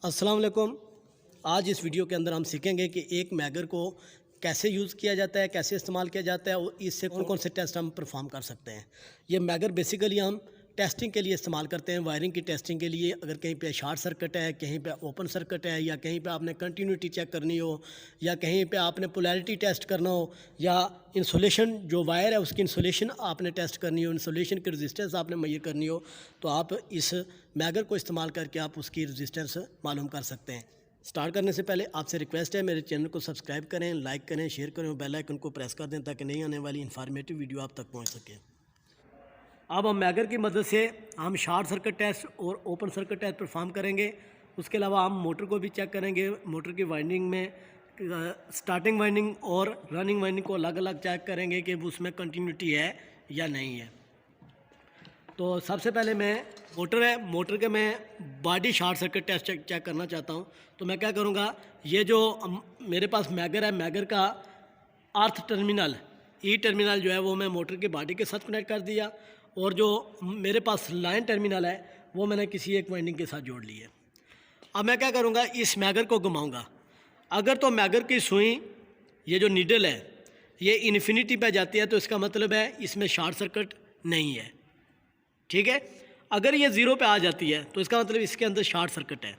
अस्सलाम वालेकुम। आज इस वीडियो के अंदर हम सीखेंगे कि एक मैगर को कैसे यूज़ किया जाता है, कैसे इस्तेमाल किया जाता है और इससे कौन कौन से टेस्ट हम परफॉर्म कर सकते हैं। ये मैगर बेसिकली हम टेस्टिंग के लिए इस्तेमाल करते हैं, वायरिंग की टेस्टिंग के लिए। अगर कहीं पे शॉर्ट सर्किट है, कहीं पे ओपन सर्किट है, या कहीं पे आपने कंटिन्यूटी चेक करनी हो, या कहीं पे आपने पोलैरिटी टेस्ट करना हो, या इंसुलेशन जो वायर है उसकी इंसुलेशन आपने टेस्ट करनी हो, इंसुलेशन की रजिस्टेंस आपने मेजर करनी हो, तो आप इस मैगर को इस्तेमाल करके आप उसकी रजिस्टेंस मालूम कर सकते हैं। स्टार्ट करने से पहले आपसे रिक्वेस्ट है, मेरे चैनल को सब्सक्राइब करें, लाइक करें, शेयर करें और बेल आइकन को प्रेस कर दें ताकि नई आने वाली इन्फॉर्मेटिव वीडियो आप तक पहुंच सके। अब हम मैगर की मदद से हम शॉर्ट सर्किट टेस्ट और ओपन सर्किट टेस्ट परफॉर्म करेंगे। उसके अलावा हम मोटर को भी चेक करेंगे। मोटर की वाइंडिंग में स्टार्टिंग वाइंडिंग और रनिंग वाइंडिंग को अलग अलग चेक करेंगे कि उसमें कंटिन्यूटी है या नहीं है। तो सबसे पहले मैं मोटर के मैं body short circuit test check करना चाहता हूँ। तो मैं क्या करूँगा, ये जो मेरे पास मैगर है, मैगर का अर्थ टर्मिनल ई टर्मिनल जो है वो मैं मोटर की बॉडी के साथ कनेक्ट कर दिया, और जो मेरे पास लाइन टर्मिनल है वो मैंने किसी एक वाइंडिंग के साथ जोड़ ली है। अब मैं क्या करूँगा, इस मैगर को घुमाऊँगा। अगर तो मैगर की सुई, ये जो नीडल है, ये इन्फिनिटी पे जाती है तो इसका मतलब है इसमें शॉर्ट सर्किट नहीं है, ठीक है। अगर ये ज़ीरो पे आ जाती है तो इसका मतलब इसके अंदर शॉर्ट सर्किट है।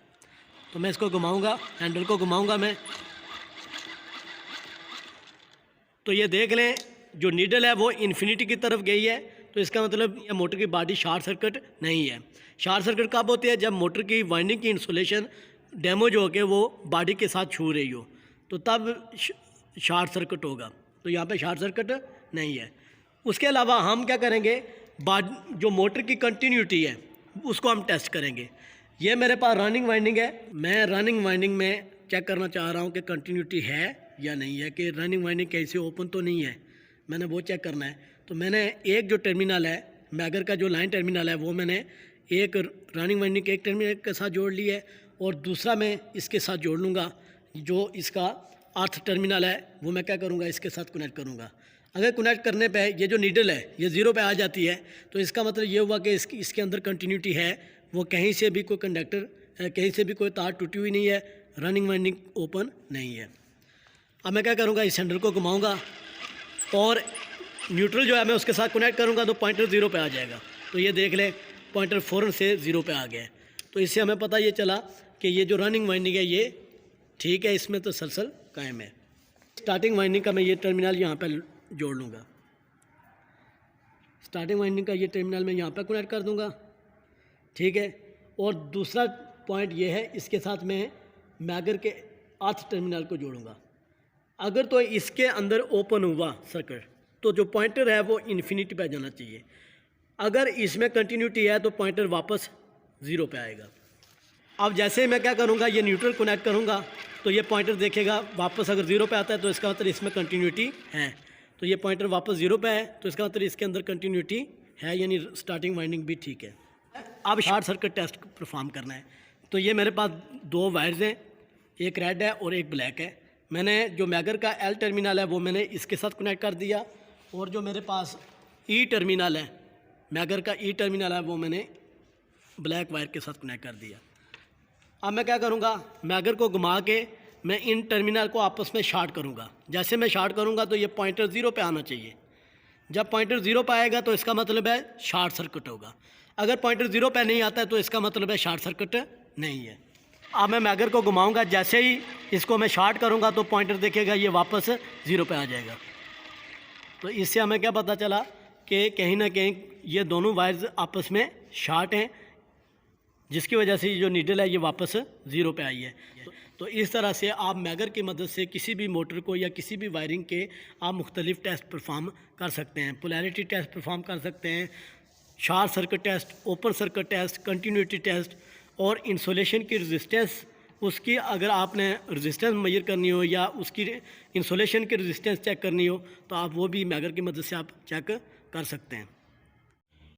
तो मैं इसको घुमाऊँगा, हैंडल को घुमाऊँगा मैं, तो ये देख लें जो नीडल है वो इन्फिनिटी की तरफ गई है, तो इसका मतलब ये मोटर की बॉडी शॉर्ट सर्किट नहीं है। शॉर्ट सर्किट कब होती है, जब मोटर की वाइंडिंग की इंसुलेशन डैमेज हो के वो बॉडी के साथ छू रही हो, तो तब शॉर्ट सर्किट होगा। तो यहाँ पे शॉर्ट सर्किट नहीं है। उसके अलावा हम क्या करेंगे, जो मोटर की कंटिन्यूटी है उसको हम टेस्ट करेंगे। ये मेरे पास रनिंग वाइंडिंग है, मैं रनिंग वाइंडिंग में चेक करना चाह रहा हूँ कि कंटिन्यूटी है या नहीं है, कि रनिंग वाइंडिंग कैसे ओपन तो नहीं है, मैंने वो चेक करना है। तो मैंने एक जो टर्मिनल है मैगर का, जो लाइन टर्मिनल है, वो मैंने एक रनिंग वाइंडिंग के एक टर्मिनल के साथ जोड़ ली है, और दूसरा मैं इसके साथ जोड़ लूँगा। जो इसका अर्थ टर्मिनल है वो मैं क्या करूँगा, इसके साथ कनेक्ट करूँगा। अगर कनेक्ट करने पे ये जो नीडल है ये ज़ीरो पे आ जाती है तो इसका मतलब ये हुआ कि इसके अंदर कंटिन्यूटी है, वो कहीं से भी कोई कंडक्टर, कहीं से भी कोई तार टूटी हुई नहीं है, रनिंग वाइंडिंग ओपन नहीं है। अब मैं क्या करूँगा, इस हैंडल को घुमाऊँगा और न्यूट्रल जो है मैं उसके साथ कनेक्ट करूँगा, तो पॉइंटर ज़ीरो पे आ जाएगा। तो ये देख लें पॉइंटर फ़ौरन से ज़ीरो पे आ गया है। तो इससे हमें पता ये चला कि ये जो रनिंग वाइंडिंग है ये ठीक है, इसमें तो सलसल कायम है। स्टार्टिंग वाइंडिंग का मैं ये टर्मिनल यहाँ पर जोड़ लूँगा। स्टार्टिंग वाइंडिंग का ये टर्मिनल मैं यहाँ पर कनेक्ट कर दूँगा, ठीक है। और दूसरा पॉइंट ये है, इसके साथ मैं मैगर के अर्थ टर्मिनल को जोड़ूँगा। अगर तो इसके अंदर ओपन हुआ सर्किट तो जो पॉइंटर है वो इन्फिनिटी पे जाना चाहिए। अगर इसमें कंटिन्यूटी है तो पॉइंटर वापस ज़ीरो पे आएगा। अब जैसे मैं क्या करूँगा, ये न्यूट्रल कनेक्ट करूँगा तो ये पॉइंटर देखेगा वापस, अगर ज़ीरो पे आता है तो इसका मतलब इसमें कंटिन्यूटी है। तो ये पॉइंटर वापस ज़ीरो पे है तो इसका मतलब इसके अंदर कंटिन्यूटी है, यानी स्टार्टिंग वाइंडिंग भी ठीक है। अब शॉर्ट सर्किट टेस्ट परफॉर्म करना है। तो ये मेरे पास दो वायर्स हैं, एक रेड है और एक ब्लैक है। मैंने जो मैगर का एल टर्मिनल है वो मैंने इसके साथ कनेक्ट कर दिया, और जो मेरे पास ई टर्मिनल है, मैगर का ई टर्मिनल है, वो मैंने ब्लैक वायर के साथ कनेक्ट कर दिया। अब मैं क्या करूँगा, मैगर को घुमा के मैं इन टर्मिनल को आपस में शॉर्ट करूँगा। जैसे मैं शॉर्ट करूँगा तो ये पॉइंटर ज़ीरो पे आना चाहिए। जब पॉइंटर ज़ीरो पे आएगा तो इसका मतलब है शॉर्ट सर्किट होगा। अगर पॉइंटर ज़ीरो पे नहीं आता है तो इसका मतलब है शॉर्ट सर्किट नहीं है। अब मैं मैगर को घुमाऊँगा, जैसे ही इसको मैं शॉर्ट करूँगा तो पॉइंटर देखेगा ये वापस ज़ीरो पे आ जाएगा। तो इससे हमें क्या पता चला कि कहीं ना कहीं ये दोनों वायर्स आपस में शॉर्ट हैं, जिसकी वजह से जो नीडल है ये वापस ज़ीरो पे आई है। तो इस तरह से आप मैगर की मदद से किसी भी मोटर को या किसी भी वायरिंग के आप मुख्तलिफ टेस्ट परफॉर्म कर सकते हैं। पोलैरिटी टेस्ट परफॉर्म कर सकते हैं, short circuit test, open circuit test, continuity test, और इंसुलेशन की रेजिस्टेंस, उसकी अगर आपने रेजिस्टेंस मेजर करनी हो या उसकी इंसुलेशन की रेजिस्टेंस चेक करनी हो तो आप वो भी मैगर की मदद से आप चेक कर सकते हैं।